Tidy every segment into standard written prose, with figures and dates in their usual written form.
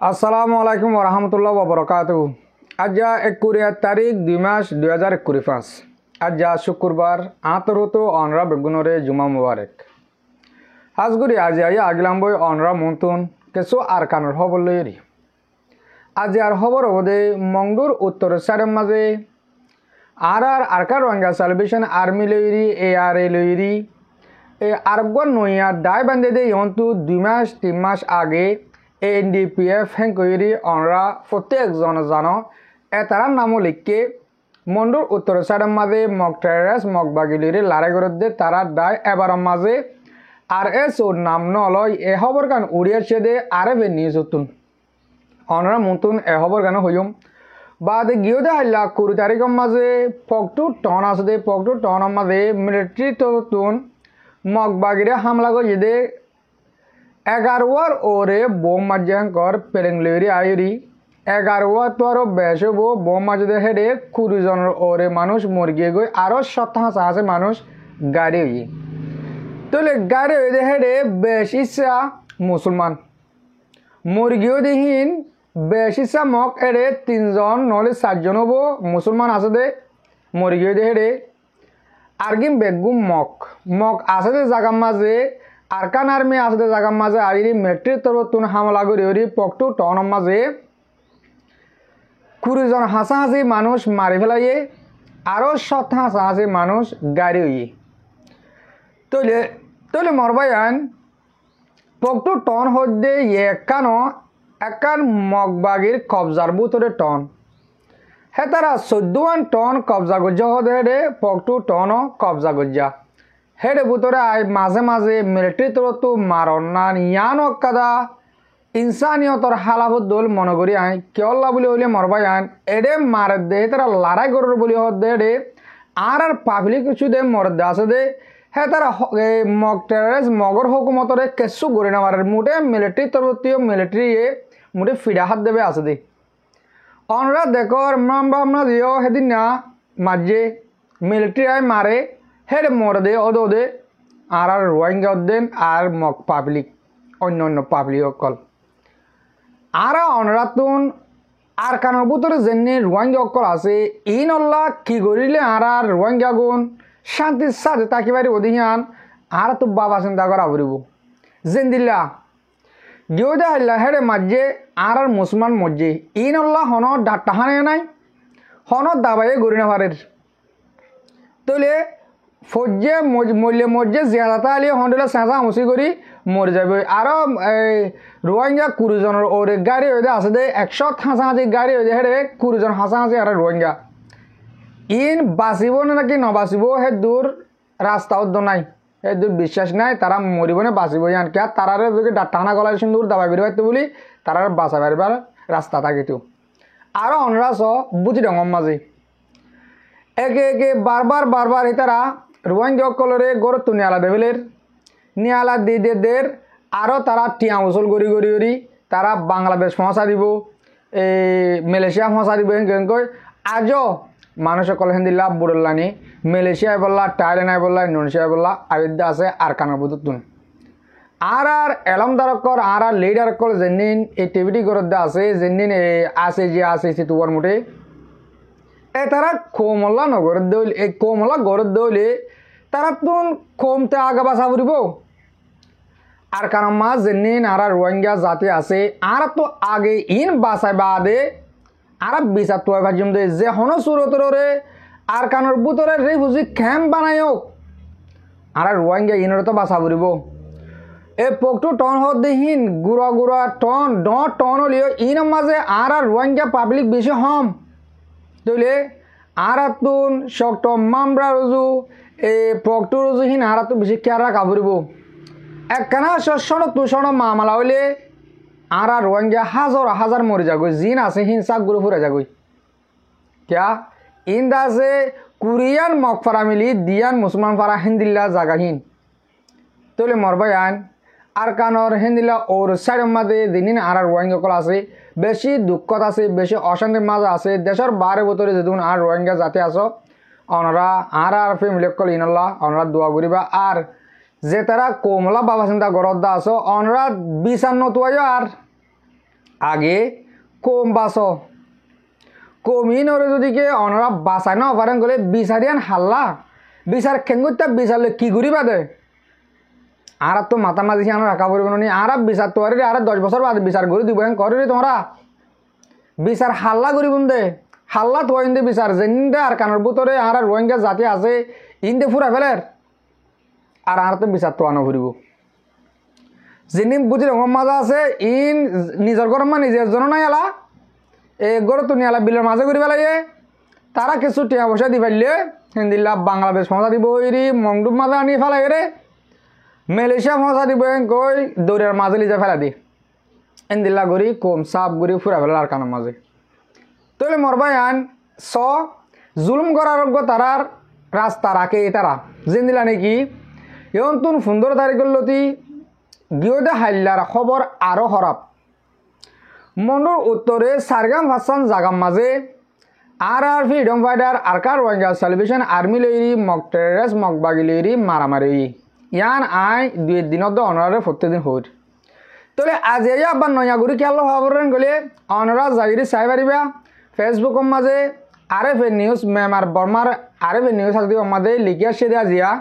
আসসালামুআলাইকুম ওরহামতুল্লাহ ওবরকাতুহু। আজ 21 তারিখ 2 মাস 2025। আজ শুক্রবার 18 অনরা বেগুনরে জুমা মুবারক। আজগুড়ি আজ আগলাম্বই অনরা মন্তুন কিছু আরকানুর খবর লইরি। আজ আর খবর হবদে মংডুর উত্তর সাইডের মাঝে আর আরকার রোহিঙ্গা সালভেশন আর্মি লইরি ARA লইরি আরবগণ নইয়া দায় বান্ধে দে ইহন্তু 2 মাস 3 মাস আগে ANDPF হেঙ্কইরি অনরা প্রত্যেকজন জানো এতারার নামও লিখকে মন্ডুর উত্তর সাইডের মাঝে মক টেরাস মক বাগিলিরি লারে গরদে তারা দায় এবার মাঝে RSO নাম নলয় এ খবর গান উড়িয়া ছেদে আরবে নিউজ হতুন অনরা মুতুন এ খবর গান হইম বাদ গিয়ে হাইলা 20 তারিখের মাঝে পকটু টন আছে পকটু টনের মাঝে মিলিটারি তুন মক বাগিরে হামলা করে দে 11 ওরে বোম মাজ্জাঙ্কর পেরেংলিরি আইরি 11 তো আরো বেশ হবো বোম মাঝে হেডে 20 জনের ওরে মানুষ মরে গিয়ে গই আরো 27 আছে মানুষ গাড়ি হই তোলে গাড়ি হয়ে হেডে বেশ ইচ্ছা মুসলমান মরে গিয়েও দেখিন বেশ ইচ্ছা মক এড়ে 3 জন নহলে 7 জন হবো মুসলমান আছে দে মরে গিয়ে হেডে আরগিম বেগুম মক আছে দে জায়গার মাঝে আরকান আর্মি আছে জায়গার মাঝে আইরি মেট্রিক তরতুন হামলা করি পকটু টনের মাঝে 20 জন হাসাহাসি মানুষ মারি ফেলাইয়ে আরো 7 হাসাহাসি মানুষ গাড়ি হইয়ে তৈলে মরবাইন পকটু টন হদ্দে একান মগবাগির কবজার বুতরে টন হে তারা 14 টন কবজা গজ্জা হদে পকটু টন কবজা গজ্জা হেডে বুতরে আই মাঝে মাঝে মিলিটারি তরতু মারনান ইয়ান কাদা ইনসানিয়তর হালাবদ্দল মনে করি আই কেল্লা বলে হইলে মরবাই আন এডে মার দে তারা লড়াই করর বলি হদে এডে আর পাবলিক কিছু দে মরদে আছে দে হে তারা মক টেরারিস মগর হুকুমতরে কেসু গড়ি না মারে মুটে মিলিটারি তরতীয় মিলিটারি মুটে ফিডা হাত দেবে আছে দে অনরা দেখর আমরা দিও সেদিন না মাঝে মিলিটারি আই মারে হেডে মরদে ওদে আর রোহিঙ্গা দেন আর মক পাবলিক অন্য পাবলিক অকল আর অনরাতুন আর কানের ভিতরে যেমনি রোহিঙ্গা অকল আছে ইনল্লা কি করিলে আর রোহিঙ্গা গুণ শান্তির সাথে তাকি পারি অধিহান আর তো বাবা চিন্তা করা পড়ব যেন দিল্লা গিয়ে দেখাইলা হেডে মাঝে আর মুসলমান মজ্জে ইনল্লা হন ডাক্তাহানে নাই হন দাবাইয়ে গড়ি না পারের তৈলে ফজ্জে মরলে মরজে জিয়াদাতা আলিয়ে হন্ডলে চেঁচা মুচি করে মরে যাবে আরো রোহিঙ্গা 20 জনের ওরে গাড়ি হয়ে আছে দে 100 হাসাহাসি গাড়ি হয়ে হেডে 20 জন হাসাহাসি আর রোহিঙ্গা ইন বাঁচিব নাকি নবাচিব হে দূর রাস্তা উদ্য নাই হে দূর বিশ্বাস নাই তারা মরিব না বাঁচিব আনকি আর তারারে যদি ডাক্তাহানা গলায় সুন্দর দাবাই বের পারতে বলি তারা বাঁচা পারবার রাস্তা থাকিতো আরো অনরাস বুঝি ডঙর মাঝে একে বারবার তারা রোহিঙ্গা কলরে গড় তো নিয়ালা দেবেলের নিয়ালা দের আরও তারা টিয়া উসল করি তারা বাংলাদেশ ফসা দিব মালয়েশিয়া ফসা দিব কই আজও মানুষ কল হেন্দিল্লা বুড়ল্লানি মালয়েশিয়ায় বললা থাইল্যান্ড বললা ইন্দোনেশিয়া বললা আবিদ্যা আছে আর কানার বুতুন আর এলমদারকর আর লিডারকল যেদিন এক্টিভিটি করতে আছে যেদিন আছে সিতুয়ার মুঠে তারা কোমলা নগরের দৌল এই কোমলা গড়ের দৌলে তারা তুন কমতে আগা বাসা ফুরিব আর কারণ মাছ যেদিন আর রোহিঙ্গা জাতি আছে আর তো আগে ইন বাসায় বাদে আর বিচার তো ভাজিম দে যে হন সুরতরে আর কানোর বুতরে রিফিউজি ক্যাম্প বানায় আর রোহিঙ্গা ইনরে তো বাসা ফুরিব এ পকটু টন হদিন গুড়া টন টন হলিও ইন মাঝে আর রোহিঙ্গা পাবলিক বেশি হম তৈলে আর তুন শক্ত মামরা রুজু পকটু রুজু হিন আর তো বেশি কেয়ার রাখা ফুরিব একখানা শস্যন তুষণ মামলা হইলে আর রোহিঙ্গা হাজার মরে যাগই জিন আছে হিংসাক গুরু ফুরে যাগই क्या इंदा से कुरियान मक फारा मिली दियान मुसलमान फारा हिंदिल्ला जागाहीन तोले मरबायान আর কানর হিন্দিলা ওর সাইড মাদে দিনিন আর রোহিঙ্গা কল আছে বেশি দুঃখত আছে বেশি অশান্তির মাঝে আছে দেশের বাইরে ভিতরে যেদিন আর রোহিঙ্গা জাতি আছো ওনারা আর ফ্যামিলি কল ইনল্লাহ ওনারা দোয়া করিবা আর যে তারা কোমলা বাবা চিন্তা গরদ আছো ওনারা বিচার নতুয়াইও আর আগে কম বাসো কমিন ওরে যদি কে ওনারা বাঁচাই না পারেন গেলে বিচারিয়ান হাল্লা বিচার খেঙ্গুরটা বিচারলে কি ঘুরিবা দে আর তো মাথা মাঝি আমরা রাখা পড়ব নি আর বিচার তো আর 10 বছর বাদে বিচার করে দিব করে তোমরা বিচার হাল্লা করিব দে হাল্লা তো ইন্দে বিচার যেন্দে আর কানের ভিতরে আর রোহিঙ্গা জাতি আছে ইন্দে ফুরা ফেলের আর তো বিচার তো আনা ফুরিব যিনি বুঝি রকম মাজা আছে ইন নিজের গরম নিজের জন্য নাই এলা এই গরু তো নিয়ে বিলের মাঝে করি পেলাইয়ে তারা কিছু টিয়া পয়সা দি ফেললে হিন্দিল্লা বাংলাদেশ মজা দিব এরি মংডুব মাজা আনি ফেলাই রে মালয়েশিয়া মজা দিব কই দৌড়ের মাঝে লিজে ফেলা দি হিন্দিল্লা করি কম সাপ করি ফুরা ফেলার আর কানের মাঝে তাহলে মরবাই আন জুলুম করার তারার রাস্তা রাখে তারা জিন্দিলা নাকি এখন তুন 15 তারিখের লতি গিয়ে হাইল্লার খবর আরো খারাপ মন্ডর উত্তরে সারগাম হাসান জাগাম মাঝে আর ফ্রিডম ফাইটার আরকার রোহিঙ্গা সেলিব্রেশন আর্মি লইরি মক টেররিস্ট মক বাগি লইরি মারামারি ইয়ান আই 2 দিনত অনারে প্রত্যেকদিন হইর তাহলে আজ এই আবার নয়াগুড়ি খেয়াল খবরেন গেলে অনারা জাগিরি চাই পারিবা ফেসবুকের মাঝে আরএফ নিউজ মেমার বর্মার আরএফ নিউজ আসতে মাঝে লিখিয়া সে দেওয়া জিয়া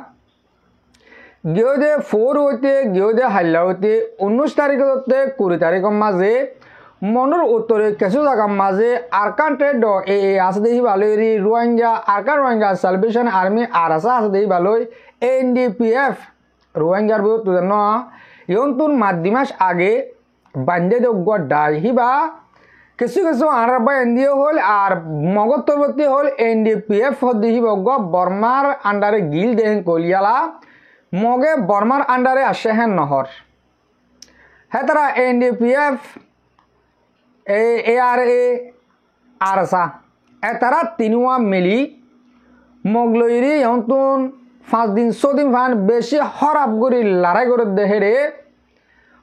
গিয়ে 4 হইতে গিয়ে হাল্লা হইতে 19 তারিখ হতে 20 তারিখের মাঝে মনোর উত্তরে কিছু জায়গার মাঝে আরকান ট্রেড আছে দেখি ভালোই রোহিঙ্গা আরকান রোহিঙ্গা সেলিব্রেশন আর্মি আর আছে দেখি ভালোই এনডিপিএফ রোহিঙ্গার বিরুদ্ধ ন ইয়ন্তুর মাধ্যম মাস আগে বান্ধে যোগ্য ডাই হিবা কিছু কিছু আর এনডিও হল আর মগত্বর্তী হল এনডিপিএফ দিহি বগ্য বর্মার আন্ডারে গিল দেহেন কলিয়ালা মগে বর্মার আন্ডারে আসে হেন নহর হ্যাঁ তারা এনডিপিএফ ARA আরসা তারা তিনুয়া মিলি মগলইরি এমন 5 দিন 6 দিন ফান বেশি হরাপ করি লড়াই করে দেহেরে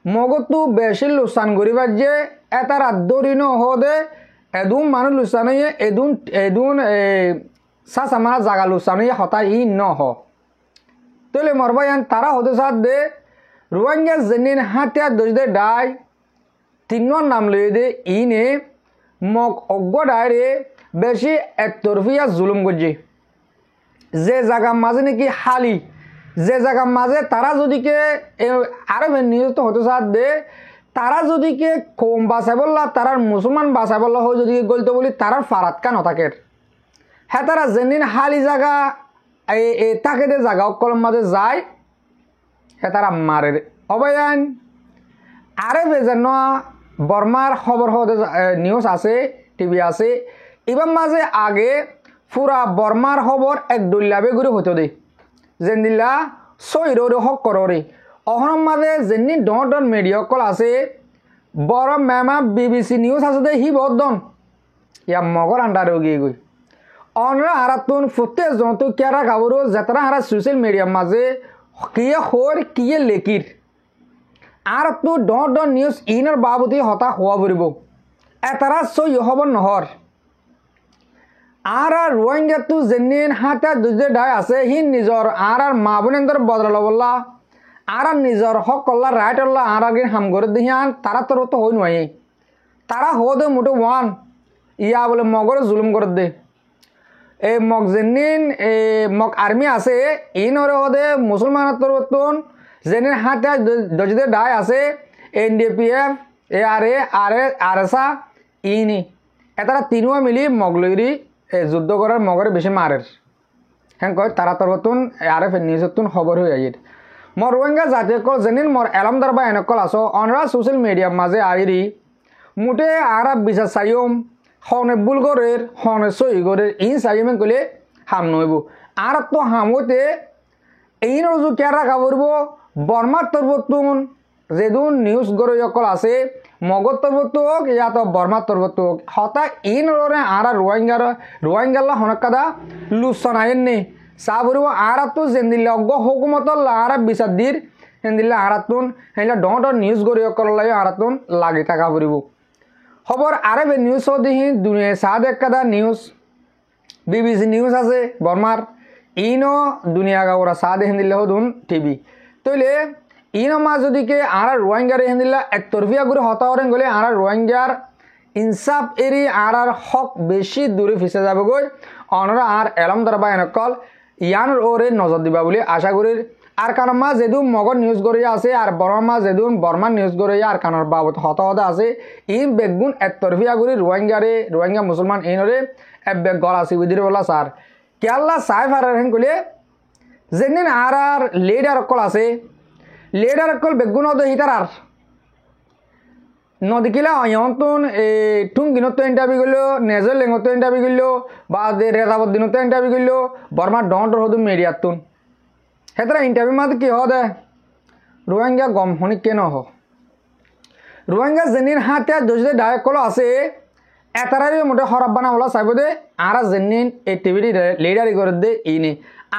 মগতু বেশি লুসান করিবার যে তারা দরিন হদে এদুন মানুষ লুসান এদুন সামানা জাগা লুসান হতা ই ন হ তাহলে মরবাইন তারা হতে সাথ দে রোহিঙ্গা জেনিন হাতিয়া দোষ ডাই 3 নাম লই দে ইনে মক অজ্ঞ ডাইরে বেশি একতরফিয়া জুলুম করছে যে জায়গা মাঝে নাকি হালি যে জায়গা মাঝে তারা যদি কে আরো নিহত হতে সাথ দে তারা যদি কে কম বাঁচাই বললা তারার মুসলমান বাঁচাই বললা হয় যদি গলতে বলি তারার ফারাতকা নথাকের হ্যাঁ তারা যেদিন হালি জায়গা তাকে দে জায়গা কলম মাঝে যায় হ্যাঁ তারা মারে অবয়ান আরে বেজান বর্মার খবর হতে নিউজ আছে টিভি আছে এবার মাঝে আগে পুরা বর্মার খবর এক দল্যাবে ঘুরে হতো দে যেন দিল্লা সৈরে হক করে অহরম মাঝে যেনি ডন মিডিয়া কল আছে বড় মেমা BBC নিউজ আছে দে হি বদন ইয়া মগর আন্ডারে গিয়ে গই অনরা হারাতুন ফুটেজ জন্তু কেরা খবরও যাত্রা হারা সোশ্যাল মিডিয়া মাঝে কিয়ে হর কিয়ে লেকির আর তো ডন নিউজ ইনার বাবতি হতা হওয়া পড়ব এতারা সই হব নহর আর রোহিঙ্গা তো যেনিন হাতে দুজে ডাই আছে হি নিজর আর মা বোনেন্দর বদলা বললা আর নিজর হক কল্লা রাইট অল্লা আর আগে হাম করে দিহান তারা তোর তো হই নয় তারা হো দে মোটো ওয়ান ইয়া বলে মগরে জুলুম করে দে এই মগ যেনিন মগ আর্মি আছে ইনরে হদে মুসলমান তোর তুন যেনিন হাতে দুজে ডাই আছে NDPF ARA আরসা ইনি এতারা তিনুয়া মিলি মগলইরি যুদ্ধ করার মগরে বেশি মারের হ্যাঁ কয় তারা তরতুন আরএফ নিউজতুন খবর হয়ে যায় মর রোহিঙ্গা জাতীয় কল যেনিন মর এলামদার বা এনেকল আছো অনরা সোশ্যাল মিডিয়া মাঝে আইরি মুটে আর বিচার চাইম হনে বুলগরের হনে সহিগরের ইন চাইম কলে হাম নইব আর তো হামতে এই রজু কেরা খাবরব বর্মার তরবতুন যেদুন নিউজ গরকল আছে মগর তরবত হোক ইয়া তো বর্মার তরবত হোক হতা ইন রে আর রোহিঙ্গাল্লা হনকাদা লুসন আইন নে সাবরব আর তো জেন্দিল্লা অজ্ঞ হুকুমত আর বিচার দির হেন্দিল্লা আরাতুন হেলা ডট নিউজ গরকল লাগে আরাতুন লাগি থাকা পড়ব খবর আরবে নিউজ দিহি দুনিয়া সাদ একটা নিউজ বিবিসি নিউজ আছে বর্মার ইনো দুনিয়া ওরা সাদ হিন্দিল্লা হদুন টিভি তৈলে ইনো মা যদিকে আর রোহিঙ্গার হিন্দিল্লা একতরফিয়া করে হতাওয়ারেন গলে আর রোহিঙ্গার ইনসাফ এরি আর হক বেশি দূরে ফিসে যাবে গই অনরা আর এলম দরবা এনেকল ইয়ানোর ওরে নজর দিবা বলে আশা করি আর কারণ মা যেদু মগর নিউজ করিয়া আছে আর বর্মা যেদু বর্মান নিউজ করিয়া আর কারণের বাবদ হতা আছে ইন বেগুন একতরফিয়া করে রোহিঙ্গা মুসলমান ইনরে বেগ গলা সিবিদির বলা স্যার কেয়াল্লা সাইফ আর হেন কলে যেদিন আর লিডার অকল আছে লিডার অকল বেগুন হিতার আর নদীকিলা অয়ন্তন টুঙ্গিনত ইন্টারভিউ করলো নেজারল্যান্ডত ইন্টারভিউ করলো বা রেজাবদ্দিনত ইন্টারভিউ করলো বর্মার ডর হদুন মিডিয়াতুন হেতরা ইন্টারভিউ মাঝে কি দে রোহিঙ্গা গম হনি কেন রোহিঙ্গা যেদিন হাতে দোষে ডাইরেক্ট কল আছে এতারারি মোটে হরব বানা বলা চাইব দে আর যেদিন এই টিভিটি লিডারি করে দে ইনি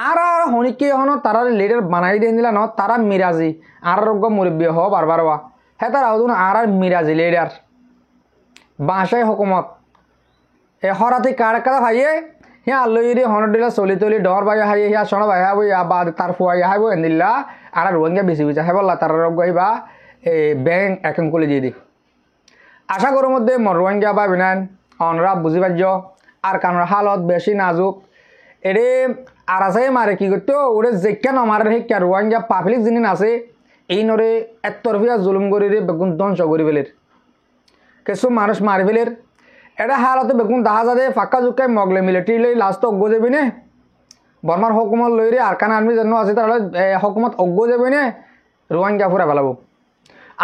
আর হনিকে হন তারা লিডার বানাই দিয়ে দিলা ন তারা মিরাজি আর রোগ মুরব্বী হ বারবার হওয়া হেতার আউদুন আর মিরাজি লিডার বাসায় হুকুমত এ হরাতে কাড় কাড়া ভাইয়ে হিয়া আল্লইরি হনর দিলা চলি তলি ডর ভাই হাই হিয়া সন ভাই হাবো ইয়া বাদ তার ফুয়াই হাইব এন্দিল্লা আর রোহিঙ্গা বেশি বেশি হেবল্লা তার রোগ বা ব্যাংক অ্যাকাউন্ট খুলে দিয়ে দি আশা করো মধ্যে রোহিঙ্গা বা বিনান অনরা বুঝি পার্য আর কারণ হালত বেশি নাজুক এরে আর আছে মারে কি করতো ওরে যেকা নমারে শিক্ষা রোহিঙ্গা পাবলিক যিনি আছে এই নরে একতরফিয়া জুলুম করি বেগুন ধ্বংস করি ফেলের কিছু মানুষ মারি ফেলের এটা হালতে বেগুন দেখা যাবে ফাঁকা জুকাই মগলে মিলিটারি লই লাস্ট অজ্ঞ যাবি নে বর্মার হকুমত লই রে আরকান আর্মি যেন আছে তাহলে হকুমত অজ্ঞ যাবি নে রোহিঙ্গা ফুরা ফেলাবো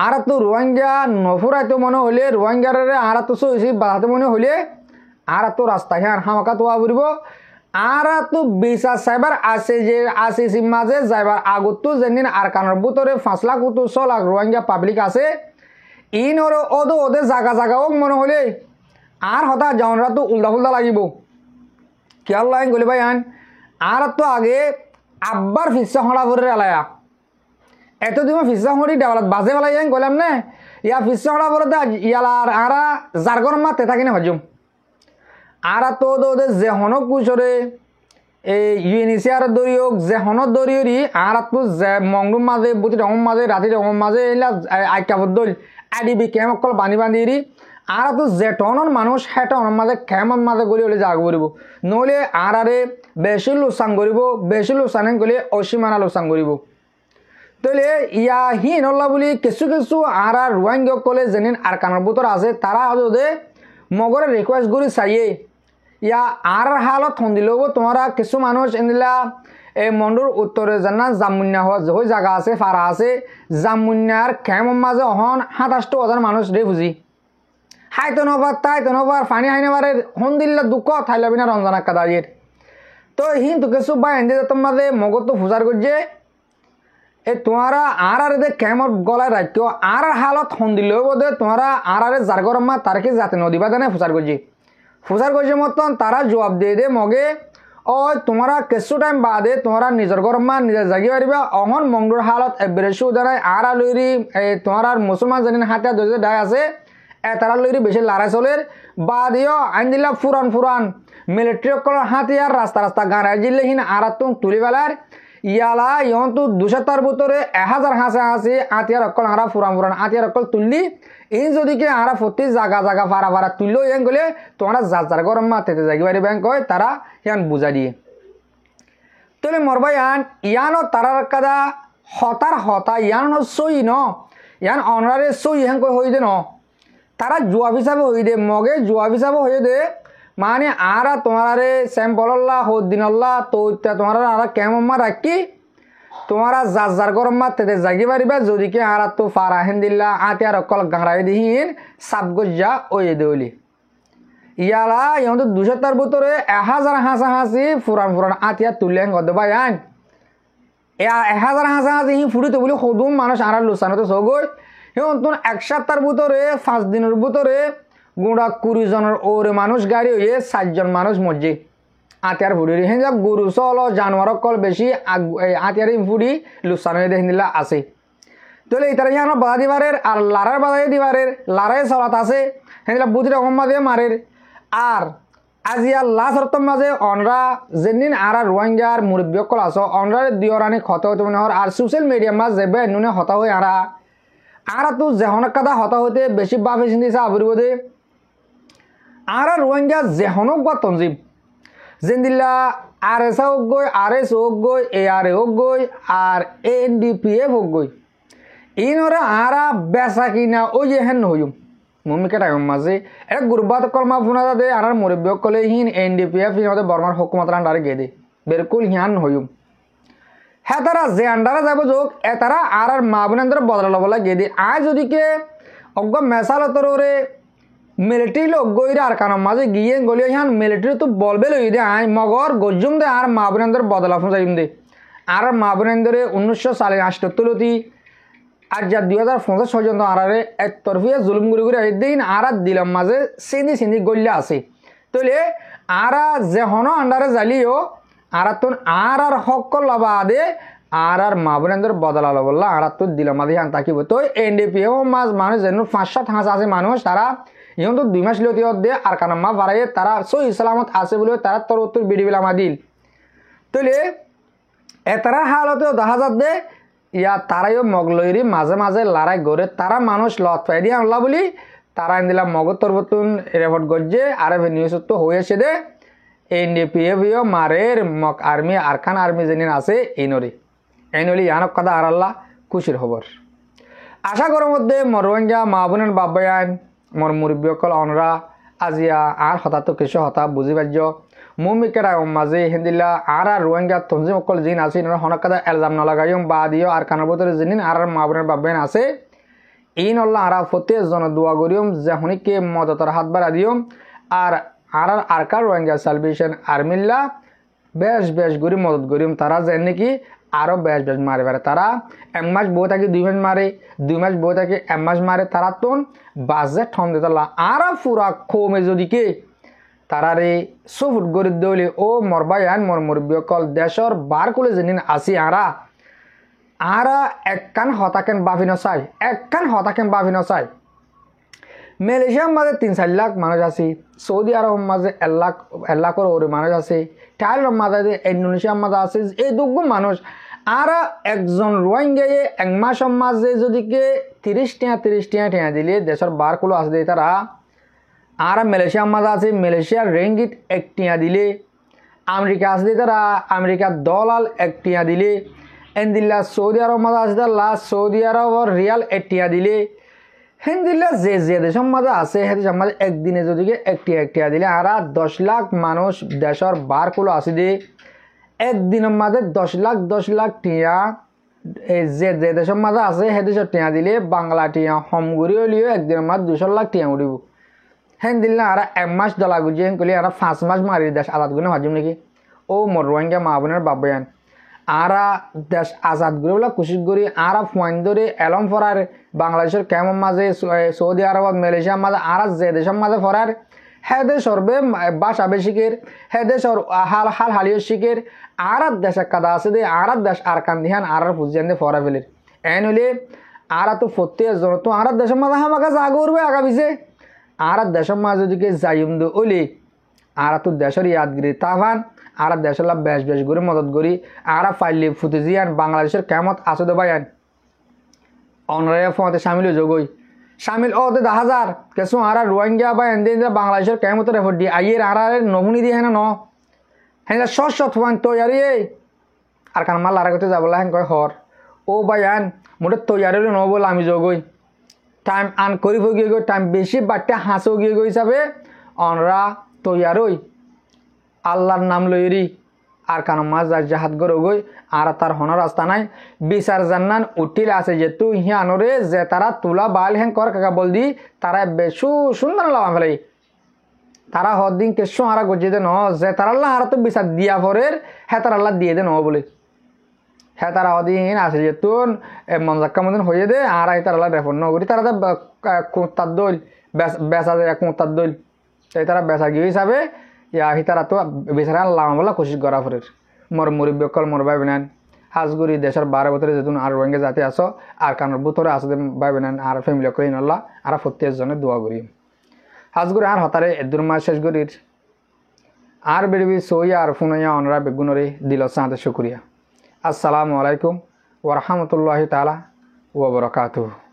আর তো রোহিঙ্গা নফুরাইতো মনে হলে রোহিঙ্গারে আর তো সইছি বাধাতে মনে হলে আর তো রাস্তা হ্যাঁ হামাকা তোয়া ফুরিব আর তো বিচার সাইবার আছে যে আসিসি মাঝে যাইবার আগত তো যেদিন আর কানের ভিতরে 5 লাখ তো 6 লাখ রোহিঙ্গা পাবলিক আছে ইন ওর ওদের জায়গা জায়গাও মনে হলে আর হতা যাওনরা তো উল্টা ফুল্টা লাগিব খেয়াল লাইন গলি ভাই আন আর তো আগে আব্বার ফিসা হড়া ভরে এলায়া এত তুমি ফিসা হড়ি ডাবালাত বাজে বেলা যাই গলাম না ইয়া ফিসা হড়া ভরে ইয়ালার আরা জারগর মাতে থাকি না হজম আর তো ওদের যে হনক কুচরে এই ইউএনএসিআর দরিয়ক যে হনত দরিয়রি আর তো যে মংডুম মাঝে বুটি রঙম মাঝে রাতি রঙম মাঝে এলা আইকাবদ দল আইডিবি ক্যাম অকল বানি বান্ধিরি আর তো যে টনের মানুষ সেটা অনেক মাঝে ক্যামত মাঝে গলি হলে জাগ করব নহলে আর আরে বেশি লোকসান করব বেশি লোকসান গলে অসীমানা লোকসান করব তাহলে ইয়া হি নল্লা বলি কিছু কিছু আর রোহিঙ্গা কলে যেদিন আর কানের ভিতর আছে তারা যদি মগরে রিকোয়েস্ট করি চাইয়ে ইয়া আর হালত সন্দিলেও তোমরা কিছু মানুষ এনিলা এই মন্ডুর উত্তরে জানা জামুন্যা হয়ে জায়গা আছে ফারা আছে জামুন্যার ক্যামের মাঝে অহন 27,000 মানুষ রে বুঝি হাইতো নবার তাইতো নবার ফানি হাইনে বারে সন্দিল্লা দুঃখ থাইলাবি না রঞ্জনা কাদাজির তো হিন্তু কিছু বা এনে তোমাদের মগত তো ফুজার করছে এ তোমারা আর দে ক্যামর গলায় রাখতো আর হালত সন্দিলেও বোধে তোমরা আর জারগর মা তারকে যাতে নদী বাদানে ফুসার করছে মতন তারা জবাব দিয়ে দে মগে ও তোমরা কিছু টাইম বাদে তোমরা নিজের গরমা নিজের জাগি পারিবা অহন মংডুর হালত বেশি উদারাই আর লইরি তোমার আর মুসলমান জানি হাতে দোজে ডাই আছে তারা লইরি বেশি লড়াই চলের বাদিও আইন দিলা ফুরান মিলিটারি অকল হাতিয়ার রাস্তা গাঁড়াই দিলেহীন আর তুলি বেলার ইয়ালা ইহন্তু 200 ভিতরে 1000 হাসি আতিয়ার অকল আরা ফুরান আতিয়ার অকল তুললি এই যদিকে আরা প্রতি জায়গা ফারা তুললো ইয়ান গলে তোমরা যার গরম মাতেতে জাগি বাড়ি ব্যাংক হয় তারা ইয়ান বুঝা দিয়ে তাহলে মরবা ইয়ানো তারার কাদা হতা ইয়ান সই ন ইয়ান অনরারে সই ইয়ান কই হই দে ন তারা জুয়াব হিসাবে হই দে মগে জুয়াব হিসাবে হয়ে দে মানে আর তোমারে স্যাম্পল্লা হদিনল্লা তো তোমার আর কেমন রাখি তোমারা যার গরম মাতে জাগি পারিবা যদিকে আর তো ফারা হেন্দিল্লা আতিয়ার অকল গাঁড়াই দিহীন সাবগজ্জা ওই দেউলি ইয়ালা ইহত 200 ভিতরে 1000 হাসি ফুরান আতিয়া তুলেন গদ ভাই আইন 1000 হাসি ফুড়িতে বলি সদুম মানুষ আর লুসানো সগৈ সিহঁত 1 সপ্তাহের ভিতরে 5 দিনের ভিতরে গুঁড়া 20 জনের ওরে মানুষ গাড়ি হয়ে 4 জন মানুষ মরছে আতিয়ার ফুড়ি হেন যা গরু চল জানোয়ার কল বেশি আতিয়ার ফুড়ি লুসানো দেখিলা আছে তাহলে ইতারা বাধা দিবারের আর লারার বাধা দিবারের লারাই চলাত আছে হেঁদিলা বুধ রকম মাঝে মারের আর আজিয়া লাস্ট অর্থ মাঝে অনরা যেদিন আর রোহিঙ্গার মুরব্বী কল আস অনরা দিওরানি ক্ষত হতে মনে হর আর সোশ্যাল মিডিয়া মাঝ যাবে নুনে হতা হয়ে আরা তো যেহন কাদা হতা হইতে বেশি বাফে চিন্তিছে আবরিব দে আর রোহিঙ্গা যেহনক বা তঞ্জিম যেদিল্লা আর এস হোক গই আর এস হোক গই ARA হোক গই আর NDPF হোক গই ইনরা আরা বেচা কিনা ওই যে হেন হইম মমিকে টাইম মাঝে এক গুরবাত কলমা ফোনা দে আর মুরব্বী কলে হিন NDPF হিনতে বর্মার হকুমত আন্ডারে গে দে বিলকুল হিয়ান হইম হ্যাঁ তারা যে আন্ডারে যাব যোগ তারা আর মা বোনের বদলা লবলা গে দে আয় যদি কে অজ্ঞ মেসালতরে মিলিটারি লোক গইরে আর কারণ মাঝে গিয়ে গলিয়ে হান মিলিটারি তো বলবে লই দে আয় মগর গজুম দে আর মা বোনের বদলা ফোন যাইম দে আর মা বোনের 1978 আর যা 2050 পর্যন্ত আরারে একতরফিয়া জুলুম গুড়ি করে দিন আর দিলাম মাঝে সিন্দি গল্লা আছে তাহলে আরা যে হন আন্ডারে জ্বালিও আর তো আর হক লাভা দে আর মা বোনের বদলা লবল্লা আর তো দিলাম মাঝে হান থাকিব তো NDPF মাঝ মানুষ যেন 5-7 হাঁস আছে মানুষ তারা ইহন তো 2 মাস লিওতি দে আর কারণ মা বাড়াইয়ে তারা সহি সালামত আছে বলে তারা তোর উত্তর বিডিবিল আমাদিল তাহলে এতারা হালতেও দেখা যাত দে ইয়া তারাইও মগলইরি মাঝে মাঝে লড়াই করে তারা মানুষ লত পাই দিয়ে আনলা বলি তারা দিলাম মগতর বতুন রেপোর্ট গজ্জে আর নিউজ তো হয়েছে দে NDPF মারের মক আর্মি আরখান আর্মি যেদিন আছে এইনরি ইয়ানক কথা আর আল্লাহ খুশির খবর আশা করার মধ্যে মর রোহিঙ্গা মা বোনের বাবায়ান মর মুরব্বী অকল অনরা আজিয়া আর হঠাৎ কিছু হঠাৎ বুঝি পার্য মুমিকেরা মাঝে হিন্দিল্লা আর রোহিঙ্গা তঞ্জিম অকল জিন আছে হনকাদা এলজাম নলাগাইম বা দিও আর কানার ভিতরে জিনিন আর মা বোনের বাবায়ান আছে ইন আল্লাহ আর ফতে জন দোয়া করিম যে হনিকে মদতর হাত বাড়া দিম আর আরকার রোহিঙ্গা সালভেশন আর্মিল্লা বেশ গরি মদত করিম তারা যেন নাকি আরো বেশ মারে পারে তারা 1 মাস বই থাকে 2 মাস মারে 2 মাস বই থাকে 1 মাস মারে তারা তো বাজে ঠম দিতে আর পুরা কমে যদি কে তারারে সুফুট গরি দৌলে ও মরবায়ান মর মুরব্বী কল দেশর বার কুলে যেদিন আসি আরা একখান হতাকেন বাফি নসাই মালয়েশিয়ার মাঝে 3-4 লাখ মানুষ আছে সৌদি আরব মাঝে 1 লাখের ওরে মানুষ আছে থাইল্যান্ড মাঝে ইন্দোনেশিয়ার মাঝে আছে এই দুগ্গ মানুষ আর একজন রোহিঙ্গা 1 মাসের মাঝে যদি কে 30 টাকা দিলে দেশের বার কুলো আসে তারা আর মালয়েশিয়ার মাঝে আছে মালয়েশিয়ার রিঙ্গিট 1 টাকা দিলে আমেরিকা আসে তারা আমেরিকার ডলার 1 টাকা দিলে এন্দিল্লা সৌদি আরব মাঝে আছে তারা সৌদি আরবের রিয়াল 1 টাকা দিলে হিন্দিল্লা যে দেশের মাঝে আছে সে দেশের মাঝে একদিনে যদি 1 টাকা দিলে আর 10 লাখ মানুষ দেশের বার কুলো আসে দে একদিনের মাঝে 10 লাখ টিয়া যে দেশের মাঝে আছে সে দেশের টিয়া দিলে বাংলা টিয়া হমগুড়ি হলিও একদিনের মাঝে 200 লাখ টিয়া উঠিব হ্যাঁ দিল্লা আর 1 মাস ডলা গুজিয়ে কলি আর 5 মাস মারি দেশ আজাদ গুনে ভাজিম নাকি ও মোর রোহিঙ্গা মা বোনের বাবায়ান আর দেশ আজাদ করে বলে কুশিত করি আর ফোন ধরে এলম ফরার বাংলাদেশের কেমন মাঝে সৌদি আরব মালয়েশিয়ার মাঝে আর যে দেশের মাঝে ফরার হে দেশর বে বাসা বেশিকের হে দেশর হালিও শিখের আর দেশে কাদা আছে দে আর দেশ আর কান্দিহান আর ফুজিয়ান দে ফরা ফেলের এন হলে আর তো ফতে জন তো আর দেশের মাঝে হামাকা জাগ উঠবে আগা পিছে আর দেশের মাঝে যদি যাইম দো ওলি আর তো দেশের ইয়াদগিরি তাভান আর দেশের বেশ করে মদত করি আর ফাইলি ফুতেজিয়ান বাংলাদেশের কেমত আছে দো ভাইয়ান অনরাইয়া ফোনতে সামিল হয়ে যোগই সামিল ওতে 10,000 কেসো আর রোহিঙ্গা বা এনদে বাংলাদেশের কেমত রেফর দি আইয়ের আর নমুনি দিয়ে হ্যাঁ ন হ্যাঁ শত ফোন তৈয়ারি আর কান মাল আর করতে যাবলা হ্যাঁ কয় হর ও ভাইয়ান মোটে তৈয়ারি ন বলে আমি যোগই টাইম আন করি গিয়ে গই টাইম বেশি বাট্টে হাসো গিয়ে গই হিসাবে অনরা তৈয়ারই আল্লাহর নাম লইরি আর কান মাছ জাহাত গরো গই আর তার হনার রাস্তা নাই বিচার জান্নান উঠিল আছে যেহেতু হিয়ানরে যে তারা তুলা বাল হ্যাং কর কাকা বল দি তারা বেশু সুন্দর লাভ ফেলে তারা হদিন কেসো হারা গজিয়ে দে ন যে তার আল্লাহ হারা তো বিচার দিয়া পরের হ্যাঁ তার আল্লাহ দিয়ে দে ন বলে হ্যাঁ তারা হদিন আছে যেহেতু মনজাক্কা মতন হয়ে দে আর তার আল্লাহ রেফর ন করি তারা তো কুঁতার দইল বেচা যায় কুঁতার দইল এই তারা বেচা গিয়ে হিসাবে ইয়া তারা তো বেচারা আল্লাহ বলা কোশিশ করা ফরের মর মুরব্বী কল মর ভাই বেনান হাজগুড়ি দেশের 12 বছরে যেতুন আর রোহিঙ্গা জাতি আসো আর কানোর বুতরে আসে ভাই বেনান আর ফ্যামিলি করে আল্লাহ আর 40 জনের দোয়া করি হাজগুড়ি আর হতারে এদুর মাস শেষ গরির আর বেরবি সইয়া আর ফুনাইয়া অনরা বেগুনরে দিল সাঁতে শুক্রিয়া। আসসালামু আলাইকুম ওয়া রাহমাতুল্লাহি তাআলা ওয়া বারাকাতুহু।